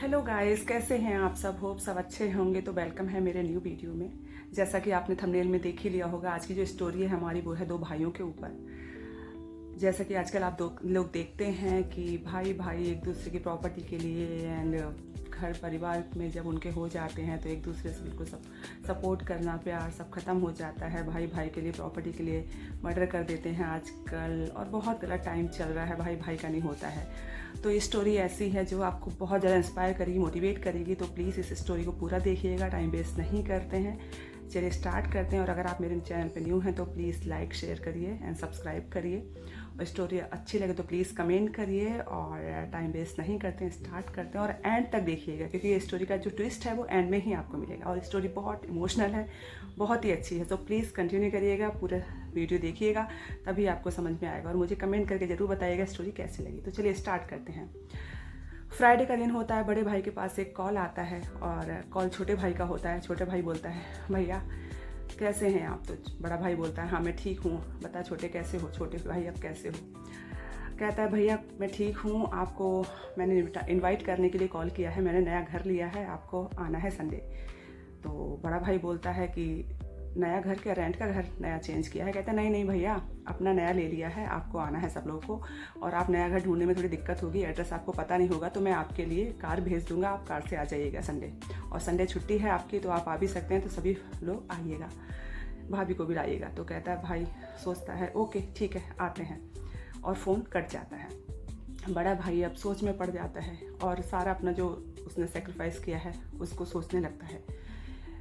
Hello guys, कैसे हैं आप सब? होप सब अच्छे होंगे। तो वेलकम है मेरे न्यू वीडियो में। जैसा कि आपने थंबनेल में देख ही लिया होगा, आज की जो स्टोरी है हमारी वो है दो भाइयों के ऊपर। जैसा कि आजकल आप दो लोग देखते हैं कि भाई भाई एक दूसरे की प्रॉपर्टी के लिए एंड घर परिवार में जब उनके हो जाते हैं तो एक दूसरे से बिल्कुल सपोर्ट करना, प्यार सब खत्म हो जाता है। भाई भाई के लिए, प्रॉपर्टी के लिए मर्डर कर देते हैं आजकल, और बहुत गलत टाइम चल रहा है, भाई भाई का नहीं होता है। तो ये स्टोरी ऐसी है जो आपको बहुत ज़्यादा इंस्पायर करेगी, मोटिवेट करेगी। तो प्लीज़ इस स्टोरी को पूरा देखिएगा, टाइम वेस्ट नहीं करते हैं। चलिए स्टार्ट करते हैं। और अगर आप मेरे चैनल पे न्यू हैं तो प्लीज़ लाइक शेयर करिए एंड सब्सक्राइब करिए। और स्टोरी अच्छी लगे तो प्लीज़ कमेंट करिए। और टाइम वेस्ट नहीं करते हैं, स्टार्ट करते हैं और एंड तक देखिएगा, क्योंकि ये स्टोरी का जो ट्विस्ट है वो एंड में ही आपको मिलेगा। और स्टोरी बहुत इमोशनल है, बहुत ही अच्छी है। तो प्लीज़ कंटिन्यू करिएगा, पूरा वीडियो देखिएगा, तभी आपको समझ में आएगा। और मुझे कमेंट करके ज़रूर बताइएगा स्टोरी कैसी लगी। तो चलिए स्टार्ट करते हैं। फ्राइडे का दिन होता है, बड़े भाई के पास एक कॉल आता है और कॉल छोटे भाई का होता है। छोटे भाई बोलता है, भैया कैसे हैं आप? तो बड़ा भाई बोलता है, हाँ मैं ठीक हूँ, बता छोटे कैसे हो? छोटे भाई अब कैसे हो? कहता है, भैया मैं ठीक हूँ, आपको मैंने इनवाइट करने के लिए कॉल किया है, मैंने नया घर लिया है, आपको आना है संडे। तो बड़ा भाई बोलता है कि नया घर क्या, रेंट का घर नया चेंज किया है? कहता है, नहीं नहीं भैया, अपना नया ले लिया है, आपको आना है सब लोगों को। और आप नया घर ढूंढने में थोड़ी दिक्कत होगी, एड्रेस आपको पता नहीं होगा, तो मैं आपके लिए कार भेज दूंगा, आप कार से आ जाइएगा संडे। और संडे छुट्टी है आपकी, तो आप आ भी सकते हैं, तो सभी लोग आइएगा, भाभी को भी लाइएगा। तो कहता है, भाई सोचता है, ओके ठीक है आते हैं, और फ़ोन कट जाता है। बड़ा भाई अब सोच में पड़ जाता है और सारा अपना जो उसने सेक्रीफाइस किया है उसको सोचने लगता है।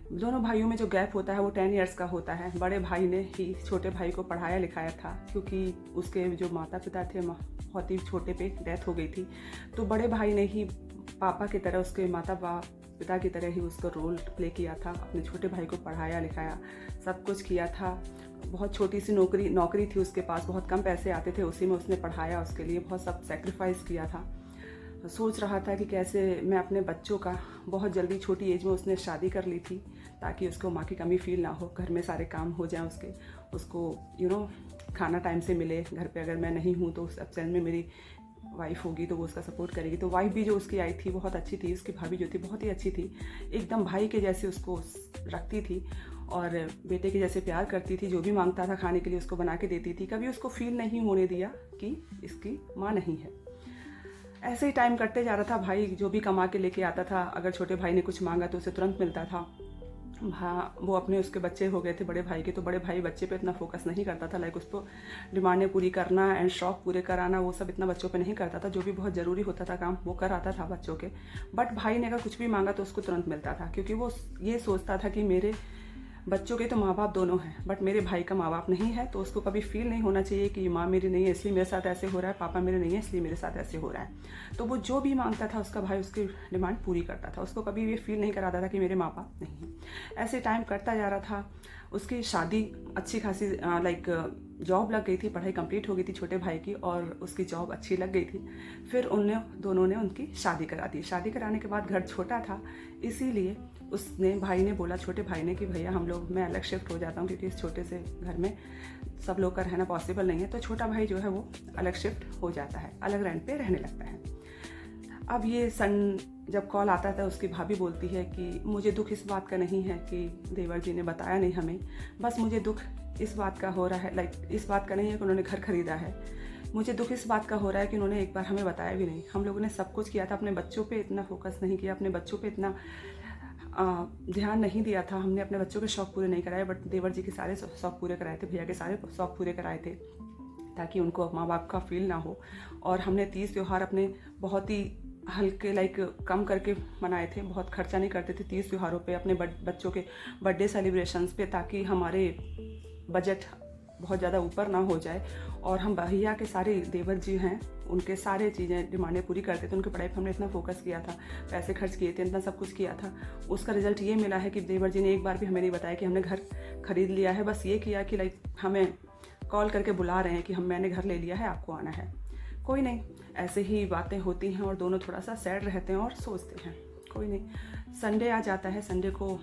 दोनों भाइयों में जो गैप होता है वो 10 इयर्स का होता है। बड़े भाई ने ही छोटे भाई को पढ़ाया लिखाया था, क्योंकि उसके जो माता पिता थे बहुत ही छोटे पे डेथ हो गई थी। तो बड़े भाई ने ही पापा की तरह, उसके माता पिता की तरह ही उसका रोल प्ले किया था, अपने छोटे भाई को पढ़ाया लिखाया, सब कुछ किया था। बहुत छोटी सी नौकरी थी उसके पास, बहुत कम पैसे आते थे, उसी में उसने पढ़ाया, उसके लिए बहुत सब सेक्रीफाइस किया था। सोच रहा था कि कैसे मैं अपने बच्चों का, बहुत जल्दी छोटी एज में उसने शादी कर ली थी ताकि उसको माँ की कमी फील ना हो, घर में सारे काम हो जाएं उसको खाना टाइम से मिले। घर पे अगर मैं नहीं हूँ तो उस एब्सेंट में मेरी वाइफ होगी तो वो उसका सपोर्ट करेगी। तो वाइफ भी जो उसकी आई थी बहुत अच्छी थी, उसकी भाभी जो थी बहुत ही अच्छी थी, एकदम भाई के जैसे उसको रखती थी और बेटे के जैसे प्यार करती थी। जो भी मांगता था खाने के लिए उसको बना के देती थी, कभी उसको फील नहीं होने दिया कि इसकी माँ नहीं है। ऐसे ही टाइम कटते जा रहा था। भाई जो भी कमा के लेके आता था, अगर छोटे भाई ने कुछ मांगा तो उसे तुरंत मिलता था। हाँ, वो अपने उसके बच्चे हो गए थे बड़े भाई के, तो बड़े भाई बच्चे पे इतना फोकस नहीं करता था, लाइक उसको डिमांडें पूरी करना एंड शौक पूरे कराना, वो सब इतना बच्चों पे नहीं करता था। जो भी बहुत ज़रूरी होता था काम वो कराता था बच्चों के। बट भाई ने अगर कुछ भी मांगा तो उसको तुरंत मिलता था, क्योंकि वो ये सोचता था कि मेरे बच्चों के तो माँ बाप दोनों हैं, बट मेरे भाई का माँ बाप नहीं है, तो उसको कभी फील नहीं होना चाहिए कि माँ मेरी नहीं है इसलिए मेरे साथ ऐसे हो रहा है, पापा मेरे नहीं है इसलिए मेरे साथ ऐसे हो रहा है। तो वो जो भी मांगता था उसका भाई उसकी डिमांड पूरी करता था, उसको कभी ये फील नहीं कराता था कि मेरे माँ बाप नहीं हैं। ऐसे टाइम करता जा रहा था। उसकी शादी अच्छी खासी लाइक जॉब लग गई थी, पढ़ाई कंप्लीट हो गई थी छोटे भाई की, और उसकी जॉब अच्छी लग गई थी। फिर दोनों ने उनकी शादी करा दी। शादी कराने के बाद घर छोटा था, इसीलिए भाई ने बोला, छोटे भाई ने, कि भैया मैं अलग शिफ्ट हो जाता हूँ, क्योंकि इस छोटे से घर में सब लोग का रहना पॉसिबल नहीं है। तो छोटा भाई जो है वो अलग शिफ्ट हो जाता है, अलग रेंट पे रहने लगता है। अब ये जब कॉल आता था, उसकी भाभी बोलती है कि मुझे दुख इस बात का नहीं है कि देवर जी ने बताया नहीं हमें, बस मुझे दुख इस बात का हो रहा है, लाइक इस बात का नहीं है कि उन्होंने घर खरीदा है, मुझे दुख इस बात का हो रहा है कि उन्होंने एक बार हमें बताया भी नहीं। हम लोगों ने सब कुछ किया था, अपने बच्चों पे इतना फोकस नहीं किया, अपने बच्चों पे इतना ध्यान नहीं दिया था, हमने अपने बच्चों के शौक पूरे नहीं कराए, बट देवर जी के सारे शौक पूरे कराए थे, भैया के सारे शौक पूरे कराए थे, ताकि उनको माँ बाप का फील ना हो। और हमने तीज त्यौहार अपने बहुत ही हल्के लाइक कम करके मनाए थे, बहुत खर्चा नहीं करते थे तीज त्योहारों पे, अपने बच्चों के बर्थडे सेलिब्रेशंस पे, ताकि हमारे बजट बहुत ज़्यादा ऊपर ना हो जाए। और हम भैया के सारे देवर जी हैं, उनके सारे चीज़ें डिमांडें पूरी करते थे। उनके पढ़ाई पर हमने इतना फोकस किया था, पैसे खर्च किए थे, इतना सब कुछ किया था। उसका रिजल्ट ये मिला है कि देवर जी ने एक बार भी हमें नहीं बताया कि हमने घर खरीद लिया है, बस ये किया कि लाइक हमें कॉल करके बुला रहे हैं कि मैंने घर ले लिया है, आपको आना है। कोई नहीं, ऐसे ही बातें होती हैं और दोनों थोड़ा सा सैड रहते हैं और सोचते हैं। कोई नहीं, संडे आ जाता है। संडे को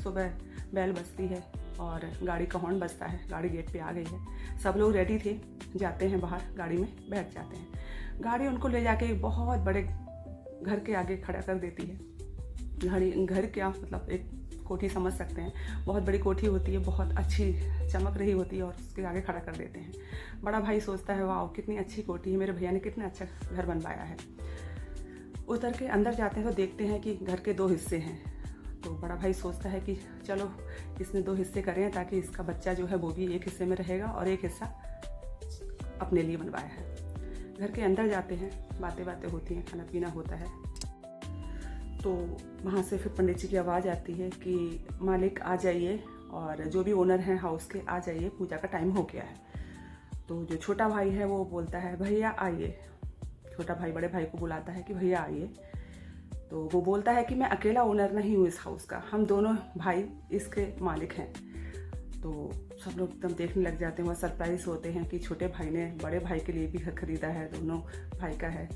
सुबह बेल बजती है और गाड़ी का हॉर्न बजता है, गाड़ी गेट पे आ गई है। सब लोग रेडी थे, जाते हैं बाहर, गाड़ी में बैठ जाते हैं। गाड़ी उनको ले जाके बहुत बड़े घर के आगे खड़ा कर देती है। घर क्या मतलब एक कोठी समझ सकते हैं, बहुत बड़ी कोठी होती है, बहुत अच्छी चमक रही होती है और उसके आगे खड़ा कर देते हैं। बड़ा भाई सोचता है वाह कितनी अच्छी कोठी है, मेरे भैया ने कितना अच्छा घर बनवाया है। उतर के अंदर जाते हैं तो देखते हैं कि घर के 2 हिस्से हैं। तो बड़ा भाई सोचता है कि चलो इसने 2 हिस्से करें ताकि इसका बच्चा जो है वो भी एक हिस्से में रहेगा और एक हिस्सा अपने लिए बनवाया है। घर के अंदर जाते हैं, बातें होती हैं, खाना पीना होता है। तो वहाँ से फिर पंडित जी की आवाज़ आती है कि मालिक आ जाइए और जो भी ओनर हैं हाउस के आ जाइए, पूजा का टाइम हो गया है। तो जो छोटा भाई है वो बोलता है भैया आइए। छोटा भाई बड़े भाई को बुलाता है कि भैया आइए। तो वो बोलता है कि मैं अकेला ओनर नहीं हूँ इस हाउस का, हम दोनों भाई इसके मालिक हैं। तो सब लोग एकदम देखने लग जाते हैं, वह सरप्राइज होते हैं कि छोटे भाई ने बड़े भाई के लिए भी घर खरीदा है, दोनों भाई का है।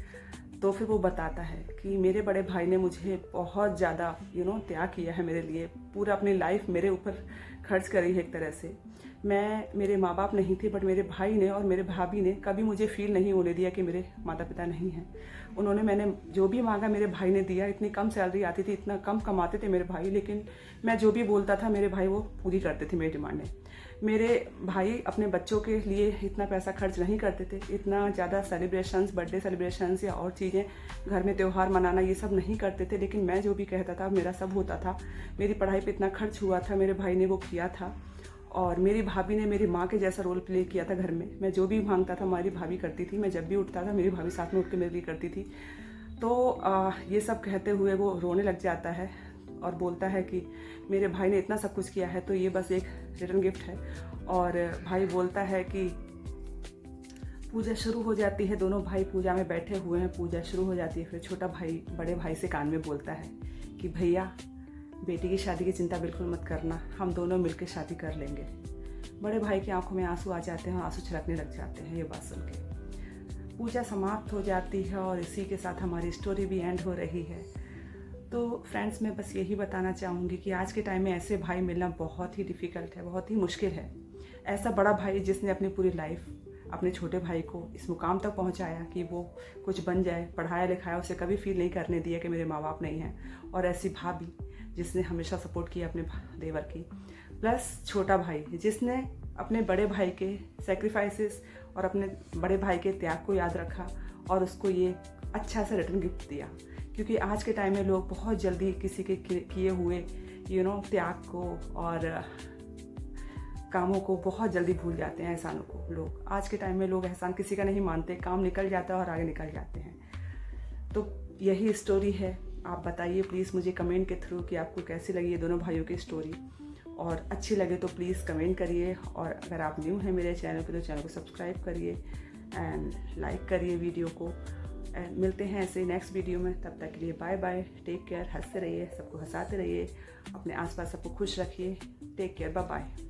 तो फिर वो बताता है कि मेरे बड़े भाई ने मुझे बहुत ज़्यादा त्याग किया है मेरे लिए, पूरा अपनी लाइफ मेरे ऊपर खर्च करी है एक तरह से। मेरे माँ बाप नहीं थे, बट मेरे भाई ने और मेरे भाभी ने कभी मुझे फील नहीं होने दिया कि मेरे माता पिता नहीं हैं। मैंने जो भी मांगा मेरे भाई ने दिया। इतनी कम सैलरी आती थी, इतना कम कमाते थे मेरे भाई, लेकिन मैं जो भी बोलता था मेरे भाई वो पूरी करते थे मेरी डिमांडें। मेरे भाई अपने बच्चों के लिए इतना पैसा खर्च नहीं करते थे, इतना ज़्यादा सेलिब्रेशंस, बर्थडे सेलिब्रेशंस या और चीज़ें, घर में त्यौहार मनाना, ये सब नहीं करते थे। लेकिन मैं जो भी कहता था मेरा सब होता था। मेरी पढ़ाई पे इतना खर्च हुआ था, मेरे भाई ने वो किया था। और मेरी भाभी ने मेरी माँ के जैसा रोल प्ले किया था घर में। मैं जो भी मांगता था हमारी भाभी करती थी, मैं जब भी उठता था मेरी भाभी साथ में उठ के मेरे लिए करती थी। तो ये सब कहते हुए वो रोने लग जाता है और बोलता है कि मेरे भाई ने इतना सब कुछ किया है तो ये बस एक रिटर्न गिफ्ट है। और भाई बोलता है कि पूजा शुरू हो जाती है, दोनों भाई पूजा में बैठे हुए हैं, पूजा शुरू हो जाती है। फिर छोटा भाई बड़े भाई से कान में बोलता है कि भैया बेटी की शादी की चिंता बिल्कुल मत करना, हम दोनों मिलकर शादी कर लेंगे। बड़े भाई की आंखों में आंसू आ जाते हैं और आंसू छलकने लग जाते हैं ये बात सुन के। पूजा समाप्त हो जाती है और इसी के साथ हमारी स्टोरी भी एंड हो रही है। तो फ्रेंड्स, मैं बस यही बताना चाहूँगी कि आज के टाइम में ऐसे भाई मिलना बहुत ही डिफ़िकल्ट है, बहुत ही मुश्किल है। ऐसा बड़ा भाई जिसने अपनी पूरी लाइफ अपने छोटे भाई को इस मुकाम तक पहुंचाया कि वो कुछ बन जाए, पढ़ाया लिखाया, उसे कभी फील नहीं करने दिया कि मेरे माँ बाप नहीं हैं। और ऐसी भाभी जिसने हमेशा सपोर्ट किया अपने देवर की, प्लस छोटा भाई जिसने अपने बड़े भाई के सैक्रिफाइसेस और अपने बड़े भाई के त्याग को याद रखा और उसको ये अच्छा सा रिटर्न गिफ्ट दिया। क्योंकि आज के टाइम में लोग बहुत जल्दी किसी के किए हुए त्याग को और कामों को बहुत जल्दी भूल जाते हैं, एहसानों को। लोग आज के टाइम में लोग एहसान किसी का नहीं मानते, काम निकल जाता है और आगे निकल जाते हैं। तो यही स्टोरी है। आप बताइए प्लीज़ मुझे कमेंट के थ्रू कि आपको कैसी लगी ये दोनों भाइयों की स्टोरी, और अच्छी लगे तो प्लीज़ कमेंट करिए। और अगर आप न्यू हैं मेरे चैनल पे तो चैनल को सब्सक्राइब करिए एंड लाइक करिए वीडियो को। एंड मिलते हैं ऐसे नेक्स्ट वीडियो में, तब तक के लिए बाय बाय, टेक केयर, हंसते रहिए, सबको हंसाते रहिए, अपने आसपास सबको खुश रखिए। Take care, bye bye.